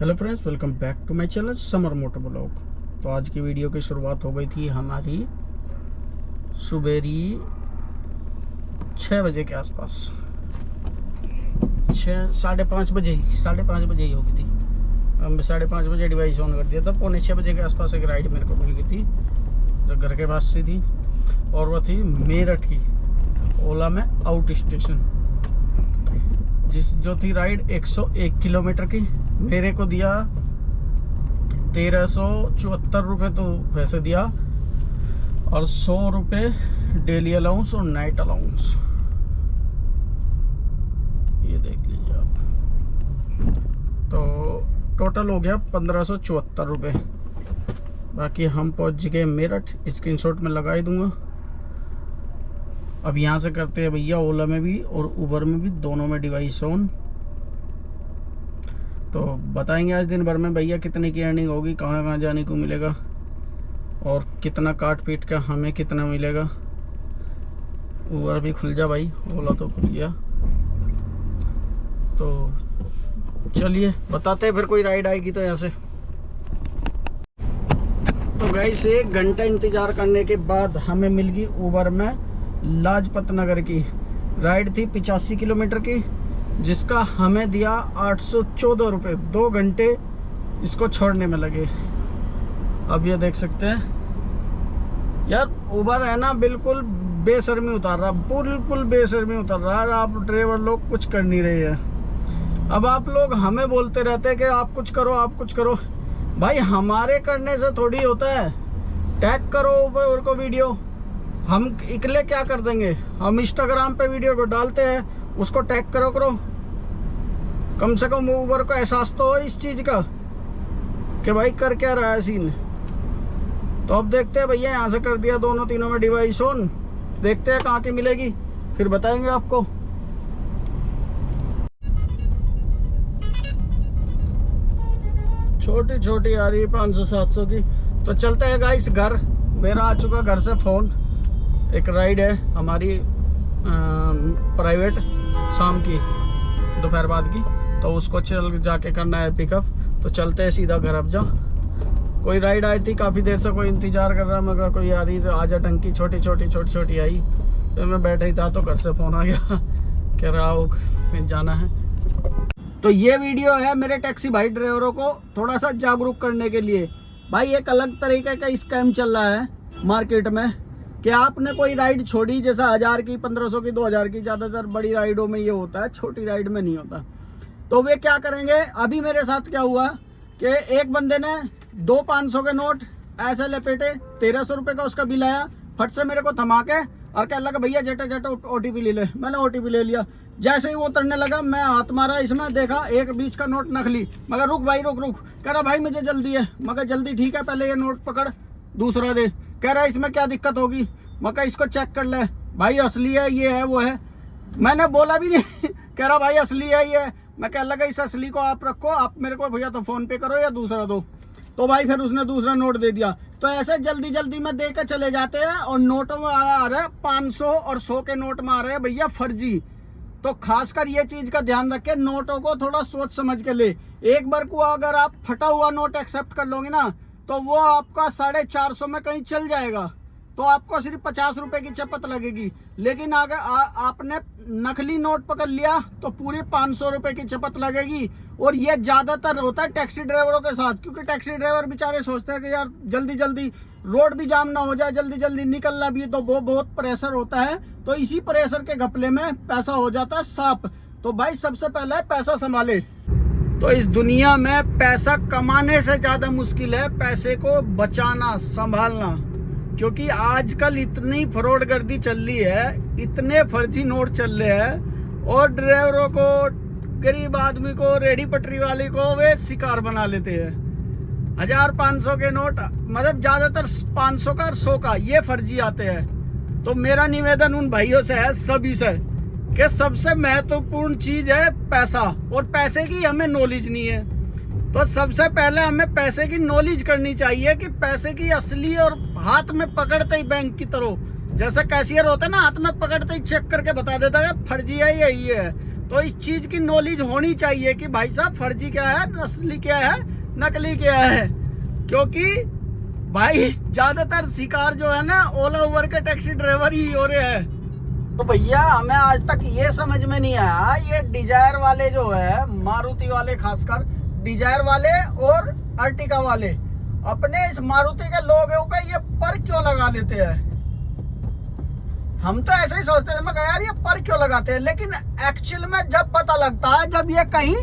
Hello friends, welcome back to my channel summer motor blog. तो आज की video की शुरुआत हो गई थी हमारी सुबेरी 6 बजे के आसपास। 5:30 बजे ही हो गई थी। हम 5:30 बजे डिवाइस ऑन कर दिया था। 5:45 बजे के आसपास एक राइड मेरे को मिल गई थी जो घर के पास से थी, और वो थी मेरठ की ओला में आउट स्टेशन, जो थी राइड 101 किलोमीटर की। मेरे को दिया 1374 रुपये तो वैसे दिया, और 100 रुपये डेली अलाउंस और नाइट अलाउंस। ये देख लीजिए आप। तो टोटल हो गया 1574 रुपये। बाकी हम पहुंच गए मेरठ। स्क्रीनशॉट में लगा ही दूंगा। अब यहाँ से करते हैं भैया ओला में भी और उबर में भी, दोनों में डिवाइस ऑन। तो बताएंगे आज दिन भर में भैया कितने की अर्निंग होगी, कहाँ कहाँ जाने को मिलेगा और कितना काट पीट का हमें कितना मिलेगा। उबर भी खुल जा भाई, ओला तो खुल गया। तो चलिए बताते हैं फिर कोई राइड आएगी तो यहाँ से। तो गाइस 1 घंटा इंतजार करने के बाद हमें मिल गई उबर में लाजपत नगर की राइड। थी 85 किलोमीटर की, जिसका हमें दिया 814 रुपये। 2 घंटे इसको छोड़ने में लगे। अब ये देख सकते हैं यार, उबर है ना बिल्कुल बेशर्मी उतार रहा, बिल्कुल बेशर्मी उतार रहा है। आप ड्राइवर लोग कुछ कर नहीं रहे हैं। अब आप लोग हमें बोलते रहते हैं कि आप कुछ करो, आप कुछ करो। भाई हमारे करने से थोड़ी होता है। टैग करो उबर को वीडियो, हम इकले क्या कर देंगे। हम इंस्टाग्राम पे वीडियो को डालते हैं, उसको टैग करो। कम से कम उबर को एहसास तो हो इस चीज का कि भाई कर क्या रहा है सीन। तो अब देखते हैं भैया, यहाँ से कर दिया दोनों तीनों में डिवाइस ऑन। देखते हैं कहाँ की मिलेगी, फिर बताएंगे आपको। छोटी छोटी आ रही है 500-700 की। तो चलते हैं गाइस घर। मेरा आ चुका घर से फोन। एक राइड है हमारी प्राइवेट शाम की, दोपहर बाद की, तो उसको चल जाके करना है पिकअप। तो चलते हैं सीधा घर। अब जा कोई राइड आई थी, काफ़ी देर से कोई इंतजार कर रहा, मगर कोई आ रही तो आजा टंकी छोटी छोटी आई। तो मैं बैठा ही था तो घर से फ़ोन आ गया कह रहा हो जाना है। तो ये वीडियो है मेरे टैक्सी भाई ड्राइवरों को थोड़ा सा जागरूक करने के लिए। भाई एक अलग तरीके का स्कैम चल रहा है मार्केट में कि आपने कोई राइड छोड़ी, जैसा 1000 की, 1500 की, 2000 की, ज़्यादातर बड़ी राइडों में ये होता है, छोटी राइड में नहीं होता। तो वे क्या करेंगे, अभी मेरे साथ क्या हुआ कि एक बंदे ने 2 500 के नोट ऐसे लपेटे, 1300 रुपये का उसका बिल आया। फट से मेरे को थमा के और कह लगा भैया जटे OTP ले ले। मैंने OTP ले लिया। जैसे ही वो उतरने लगा मैं हाथ मारा, इसमें देखा एक 20 का नोट नकली। मगर रुक भाई रुक। कह रहा भाई मुझे जल्दी है। मगर जल्दी ठीक है, पहले ये नोट पकड़, दूसरा दे। कह रहा इसमें क्या दिक्कत होगी। मगर इसको चेक कर ले भाई, असली है, ये है वो है। मैंने बोला भी नहीं कह रहा भाई असली है ये। मैं कह लगा इस असली को आप रखो, आप मेरे को भैया तो फोन पे करो या दूसरा दो। तो भाई फिर उसने दूसरा नोट दे दिया। तो ऐसे जल्दी में दे के चले जाते हैं, और नोटों में आ रहा है 500 और 100 के नोट में आ रहे हैं भैया फर्जी। तो खासकर ये चीज का ध्यान रखे, नोटों को थोड़ा सोच समझ के ले। एक बार को अगर आप फटा हुआ नोट एक्सेप्ट कर लोगे ना, तो वो आपका 450 में कहीं चल जाएगा, तो आपको सिर्फ 50 रुपए की चपत लगेगी। लेकिन अगर आपने नकली नोट पकड़ लिया तो पूरे 500 रुपए की चपत लगेगी। और ये ज्यादातर होता है टैक्सी ड्राइवरों के साथ, क्योंकि टैक्सी ड्राइवर बेचारे सोचते हैं कि यार जल्दी रोड भी जाम ना हो जाए, जल्दी निकलना भी, तो वो बहुत प्रेशर होता है। तो इसी प्रेशर के घपले में पैसा हो जाता है साफ। तो भाई सबसे पहले पैसा संभाले। तो इस दुनिया में पैसा कमाने से ज्यादा मुश्किल है पैसे को बचाना, संभालना। क्योंकि आजकल इतनी फ्रॉडगर्दी चल रही है, इतने फर्जी नोट चल रहे हैं, और ड्राइवरों को, गरीब आदमी को, रेडी पटरी वाले को वे शिकार बना लेते हैं। 1000-500 के नोट, मतलब ज्यादातर 500 का और 100 का, ये फर्जी आते हैं। तो मेरा निवेदन उन भाइयों से है, सभी से, कि सबसे महत्वपूर्ण चीज है पैसा, और पैसे की हमें नॉलेज नहीं है। तो सबसे पहले हमें पैसे की नॉलेज करनी चाहिए कि पैसे की असली, और हाथ में पकड़ते ही बैंक की तरह, जैसे कैशियर होता है ना, हाथ में पकड़ते ही चेक करके बता देता है फर्जी है यही है। तो इस चीज की नॉलेज होनी चाहिए कि भाई साहब फर्जी क्या है, असली क्या है, नकली क्या है। क्योंकि भाई ज्यादातर शिकार जो है ना ओला उबर के टैक्सी ड्राइवर ही हो रहे हैं। तो भैया हमें आज तक ये समझ में नहीं आया, ये डिजायर वाले जो है, मारुति वाले, खासकर डिजायर वाले और अर्टिका वाले, अपने इस मारुति के लोगों पे ये पर क्यों लगा लेते हैं। हम तो ऐसे ही सोचते थे, मैं कहा यार ये पर क्यों लगाते हैं, लेकिन एक्चुअल में जब पता लगता है, जब ये कहीं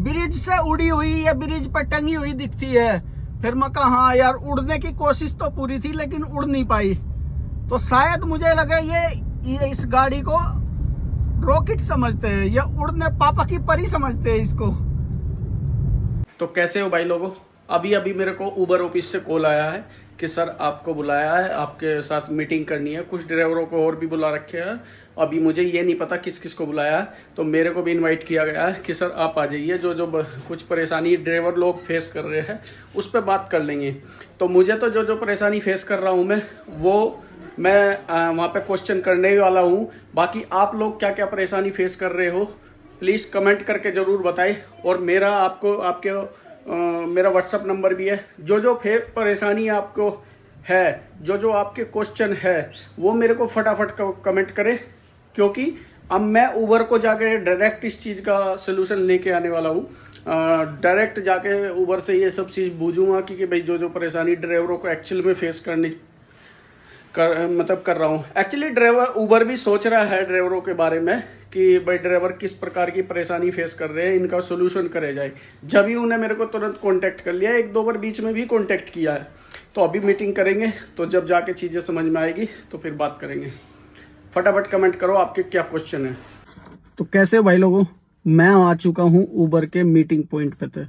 ब्रिज से उड़ी हुई या ब्रिज पर टंगी हुई दिखती है, फिर मैं कहा हाँ यार उड़ने की कोशिश तो पूरी थी लेकिन उड़ नहीं पाई। तो शायद मुझे लगे ये इस गाड़ी को रॉकेट समझते हैं, या उड़ने पापा की परी समझते हैं इसको। तो कैसे हो भाई लोगों, अभी मेरे को उबर ऑफिस से कॉल आया है कि सर आपको बुलाया है, आपके साथ मीटिंग करनी है। कुछ ड्राइवरों को और भी बुला रखे हैं, अभी मुझे ये नहीं पता किस किस को बुलाया है। तो मेरे को भी इनवाइट किया गया है कि सर आप आ जाइए, जो कुछ परेशानी ड्राइवर लोग फेस कर रहे हैं उस पर बात कर लेंगे। तो मुझे तो जो परेशानी फेस कर रहा हूँ मैं वहाँ पे क्वेश्चन करने ही वाला हूँ। बाकी आप लोग क्या क्या परेशानी फेस कर रहे हो प्लीज़ कमेंट करके ज़रूर बताएं। और मेरा मेरा व्हाट्सअप नंबर भी है। जो परेशानी आपको है, जो आपके क्वेश्चन है वो मेरे को फटाफट कमेंट करें, क्योंकि अब मैं उबर को जाके डायरेक्ट इस चीज़ का सलूशन लेके आने वाला हूँ। डायरेक्ट जाके उबर से ये सब चीज़ बूझूंगा कि भाई जो परेशानी ड्राइवरों को एक्चुअल में फेस कर रहा हूँ। एक्चुअली ड्राइवर उबर भी सोच रहा है ड्राइवरों के बारे में कि भाई ड्राइवर किस प्रकार की परेशानी फेस कर रहे हैं, इनका सोल्यूशन करे जाए। जब ही उन्हें मेरे को तुरंत कांटेक्ट कर लिया, 1-2 बार बीच में भी कांटेक्ट किया है। तो अभी मीटिंग करेंगे, तो जब जाके चीज़ें समझ में आएगी तो फिर बात करेंगे। फटाफट कमेंट करो आपके क्या क्वेश्चन है। तो कैसे भाई लोगों, मैं आ चुका हूँ उबर के मीटिंग पॉइंट पे। थे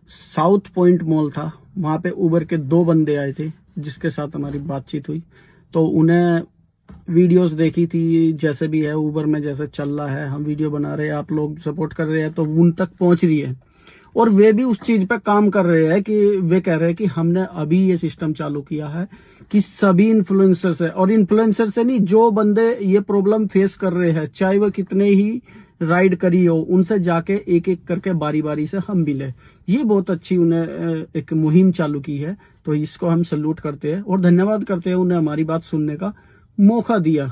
साउथ पॉइंट मॉल था, वहाँ पे उबर के 2 बंदे आए थे जिसके साथ हमारी बातचीत हुई। तो उन्हें वीडियोस देखी थी, जैसे भी है उबर में जैसे चल रहा है, हम वीडियो बना रहे हैं, आप लोग सपोर्ट कर रहे हैं, तो उन तक पहुंच रही है। और वे भी उस चीज पे काम कर रहे हैं कि वे कह रहे हैं कि हमने अभी ये सिस्टम चालू किया है कि सभी इन्फ्लुएंसर से, और इन्फ्लुएंसर से नहीं, जो बंदे ये प्रॉब्लम फेस कर रहे हैं, चाहे वह कितने ही राइड करी हो, उनसे जाके एक एक करके बारी बारी से हम मिले। ये बहुत अच्छी उन्हें एक मुहिम चालू की है, तो इसको हम सल्यूट करते हैं और धन्यवाद करते हैं, उन्हें हमारी बात सुनने का मौका दिया।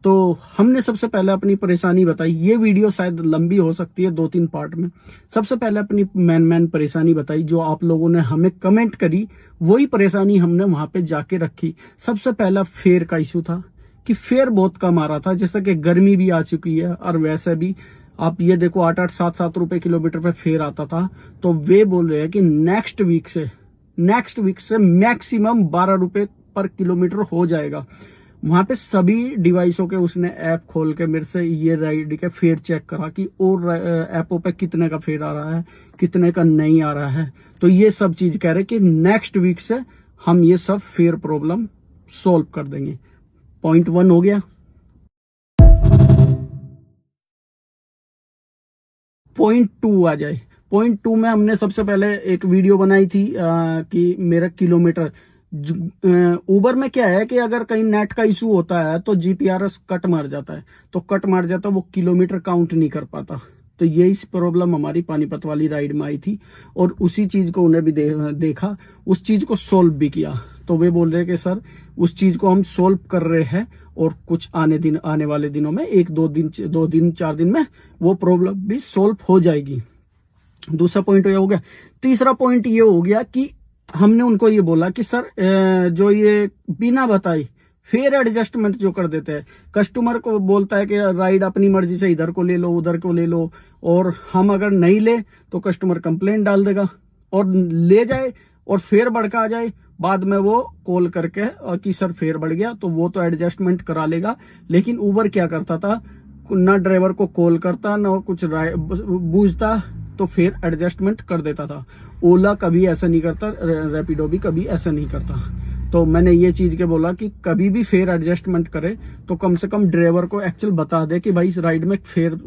तो हमने सबसे पहले अपनी परेशानी बताई। ये वीडियो शायद लंबी हो सकती है 2-3 पार्ट में। सबसे पहले अपनी मेन परेशानी बताई, जो आप लोगों ने हमें कमेंट करी, वही परेशानी हमने वहां पे जाके रखी। सबसे पहला फेयर का इशू था कि फेयर बहुत कम आ रहा था, जैसे कि गर्मी भी आ चुकी है और वैसे भी आप ये देखो 8-8, 7-7 रुपए किलोमीटर पे फेयर आता था। तो वे बोल रहे हैं कि नेक्स्ट वीक से मैक्सिमम 12 रुपए पर किलोमीटर हो जाएगा। वहां पे सभी डिवाइसों के उसने ऐप खोल के मेरे से ये राइड के फेयर चेक करा कि और ऐपों पे कितने का फेयर आ रहा है, कितने का नहीं आ रहा है। तो ये सब चीज कह रहे कि नेक्स्ट वीक से हम ये सब फेयर प्रॉब्लम सॉल्व कर देंगे। पॉइंट 1 हो गया। पॉइंट 2 आ जाए। पॉइंट 2 में हमने सबसे पहले एक वीडियो बनाई थी कि मेरा किलोमीटर, उबर में क्या है कि अगर कहीं नेट का इशू होता है तो जीपीआरएस कट मार जाता है, वो किलोमीटर काउंट नहीं कर पाता। तो यही प्रॉब्लम हमारी पानीपत वाली राइड में आई थी और उसी चीज को उन्हें भी देखा, उस चीज को सोल्व भी किया। तो वे बोल रहे हैं कि सर उस चीज को हम सोल्व कर रहे हैं और कुछ आने वाले दिनों में 2-4 दिन में वो प्रॉब्लम भी सोल्व हो जाएगी। दूसरा पॉइंट ये हो गया। तीसरा पॉइंट ये हो गया कि हमने उनको ये बोला कि सर जो ये बिना बताई फेयर एडजस्टमेंट जो कर देते हैं, कस्टमर को बोलता है कि राइड अपनी मर्जी से इधर को ले लो, उधर को ले लो, और हम अगर नहीं ले तो कस्टमर कंप्लेंट डाल देगा और ले जाए और फेयर बढ़ के आ जाए। बाद में वो कॉल करके कि सर फेयर बढ़ गया, तो वो तो एडजस्टमेंट करा लेगा। लेकिन उबर क्या करता था, ना ड्राइवर को कॉल करता, ना कुछ बूझता, तो फिर एडजस्टमेंट कर देता था। ओला कभी ऐसा नहीं करता, रैपिडो भी कभी ऐसा नहीं करता। तो मैंने ये चीज के बोला कि कभी भी फेयर एडजस्टमेंट करे तो कम से कम ड्राइवर को एक्चुअल बता दे कि भाई इस राइड में फेयर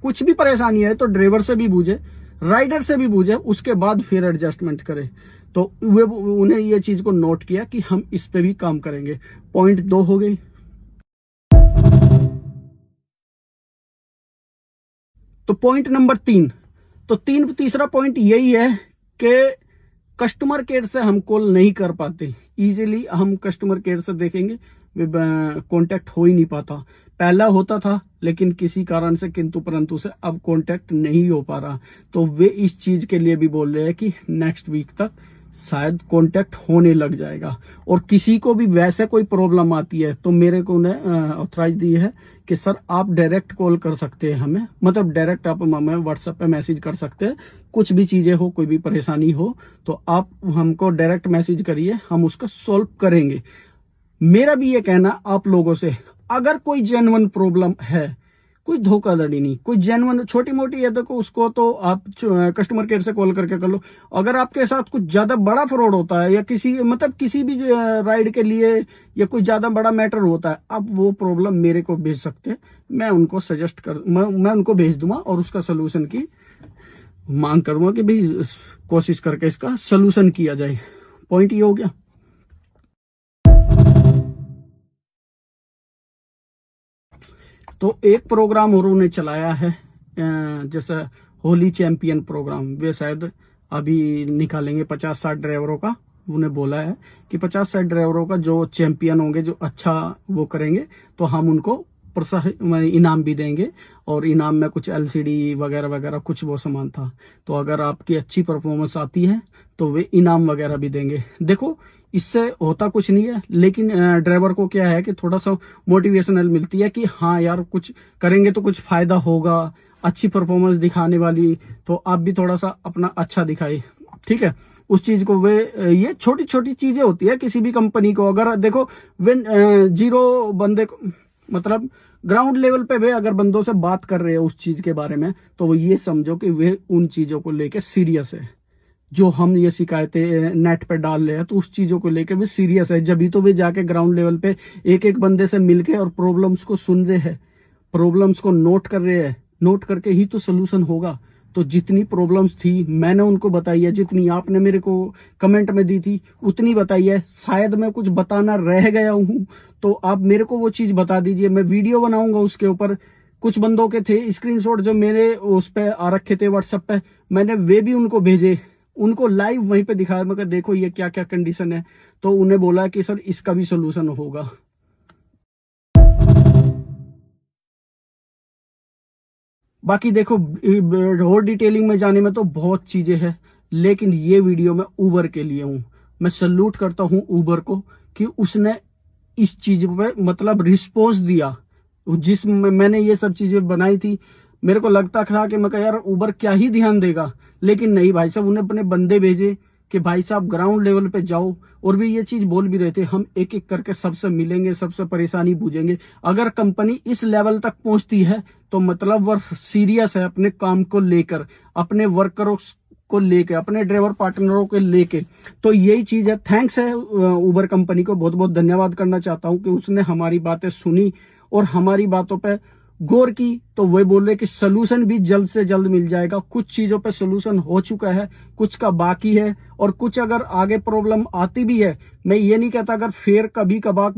कुछ भी परेशानी है तो ड्राइवर से भी पूछे, राइडर से भी पूछे, उसके बाद फेयर एडजस्टमेंट करे। तो वे उन्हें ये चीज को नोट किया कि हम इस पे भी काम करेंगे। पॉइंट 2 हो गई। तो पॉइंट नंबर 3, तो तीसरा पॉइंट यही है कि कस्टमर केयर से हम कॉल नहीं कर पाते इजीली। हम कस्टमर केयर से देखेंगे कांटेक्ट हो ही नहीं पाता। पहला होता था लेकिन किसी कारण से किंतु परंतु से अब कांटेक्ट नहीं हो पा रहा। तो वे इस चीज के लिए भी बोल रहे हैं कि नेक्स्ट वीक तक शायद कांटेक्ट होने लग जाएगा। और किसी को भी वैसे कोई प्रॉब्लम आती है तो मेरे को उन्हें ऑथराइज दी है कि सर आप डायरेक्ट कॉल कर सकते हैं हमें, मतलब डायरेक्ट आप हमें व्हाट्सएप पे मैसेज कर सकते हैं। कुछ भी चीजें हो, कोई भी परेशानी हो तो आप हमको डायरेक्ट मैसेज करिए, हम उसका सॉल्व करेंगे। मेरा भी ये कहना आप लोगों से, अगर कोई जेन्युइन प्रॉब्लम है, कोई धोखाधड़ी नहीं, कोई जेन्युइन छोटी मोटी है तो उसको तो आप कस्टमर केयर से कॉल करके कर लो। अगर आपके साथ कुछ ज्यादा बड़ा फ्रॉड होता है या किसी भी राइड के लिए या कोई ज्यादा बड़ा मैटर होता है, आप वो प्रॉब्लम मेरे को भेज सकते हैं। मैं उनको मैं उनको भेज दूंगा और उसका सोल्यूशन की मांग करूंगा कि भाई कोशिश करके इसका सोल्यूशन किया जाए। पॉइंट ये हो गया। तो एक प्रोग्राम और उन्होंने चलाया है जैसे होली चैंपियन प्रोग्राम, वे शायद अभी निकालेंगे 50-60 ड्राइवरों का। उन्हें बोला है कि 50-60 ड्राइवरों का जो चैंपियन होंगे, जो अच्छा वो करेंगे तो हम उनको इनाम भी देंगे। और इनाम में कुछ एलसीडी वगैरह वगैरह कुछ वो सामान था। तो अगर आपकी अच्छी परफॉर्मेंस आती है तो वे इनाम वगैरह भी देंगे। देखो इससे होता कुछ नहीं है, लेकिन ड्राइवर को क्या है कि थोड़ा सा मोटिवेशनल मिलती है कि हाँ यार कुछ करेंगे तो कुछ फायदा होगा, अच्छी परफॉर्मेंस दिखाने वाली, तो आप भी थोड़ा सा अपना अच्छा दिखाए। ठीक है, उस चीज को वे ये छोटी छोटी चीजें होती है किसी भी कंपनी को। अगर देखो वे जीरो बंदे को, मतलब ग्राउंड लेवल पे वे अगर बंदों से बात कर रहे हैं उस चीज के बारे में, तो वो ये समझो कि वे उन चीजों को लेके सीरियस है। जो हम ये शिकायतें नेट पे डाल रहे हैं तो उस चीजों को लेके वे सीरियस है। जब भी तो वे जाके ग्राउंड लेवल पे एक एक बंदे से मिलके और प्रॉब्लम्स को सुन रहे हैं, प्रॉब्लम्स को नोट कर रहे हैं, नोट करके ही तो सोल्यूशन होगा। तो जितनी प्रॉब्लम्स थी मैंने उनको बताई है, जितनी आपने मेरे को कमेंट में दी थी उतनी बताई है। शायद मैं कुछ बताना रह गया हूं तो आप मेरे को वो चीज बता दीजिए, मैं वीडियो बनाऊंगा उसके ऊपर। कुछ बंदों के थे स्क्रीनशॉट जो मेरे उस पे आ रखे थे व्हाट्सएप पे, मैंने वे भी उनको भेजे, उनको लाइव वहीं पे दिखाया। मैं देखो ये क्या क्या कंडीशन है, तो उन्हें बोला कि सर इसका भी सोल्यूशन होगा। बाकी देखो और डिटेलिंग में जाने में तो बहुत चीजें हैं, लेकिन ये वीडियो मैं उबर के लिए हूं। मैं सल्यूट करता हूं उबर को कि उसने इस चीज पे मतलब रिस्पॉन्स दिया। मैंने ये सब चीजें बनाई थी, मेरे को लगता था कि मैं यार उबर क्या ही ध्यान देगा, लेकिन नहीं भाई साहब, उन्हें अपने बंदे भेजे कि भाई साहब ग्राउंड लेवल पे जाओ। और वे ये चीज बोल भी रहे थे, हम एक एक करके सबसे मिलेंगे, सबसे परेशानी पूछेंगे। अगर कंपनी इस लेवल तक पहुंचती है तो मतलब वह सीरियस है अपने काम को लेकर, अपने वर्करों को लेके, अपने ड्राइवर पार्टनरों को लेके। तो यही चीज है। थैंक्स है उबर कंपनी को, बहुत बहुत धन्यवाद करना चाहता हूं कि उसने हमारी बातें सुनी और हमारी बातों पे गौर की। तो वे बोल रहे कि सोल्यूशन भी जल्द से जल्द मिल जाएगा। कुछ चीजों पे सोल्यूशन हो चुका है, कुछ का बाकी है, और कुछ अगर आगे प्रॉब्लम आती भी है, मैं ये नहीं कहता अगर फेयर कभी कभार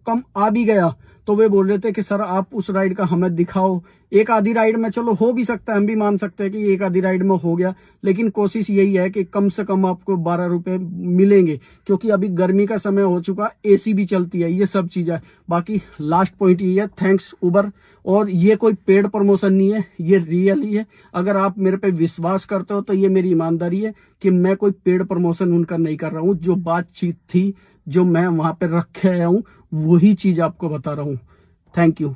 कम आ भी गया तो वे बोल रहे थे कि सर आप उस राइड का हमें दिखाओ। एक आधी राइड में चलो हो भी सकता है, हम भी मान सकते हैं कि एक आधी राइड में हो गया, लेकिन कोशिश यही है कि कम से कम आपको 12 रुपए मिलेंगे, क्योंकि अभी गर्मी का समय हो चुका, एसी भी चलती है, ये सब चीजें। बाकी लास्ट पॉइंट ये है, थैंक्स उबर। और ये कोई पेड प्रमोशन नहीं है, ये रियल ही है। अगर आप मेरे पे विश्वास करते हो तो ये मेरी ईमानदारी है कि मैं कोई पेड प्रमोशन उनका नहीं कर रहा हूँ। जो बातचीत थी, जो मैं वहां पे रखे आया हूँ, वही चीज आपको बता रहा हूँ। Thank you.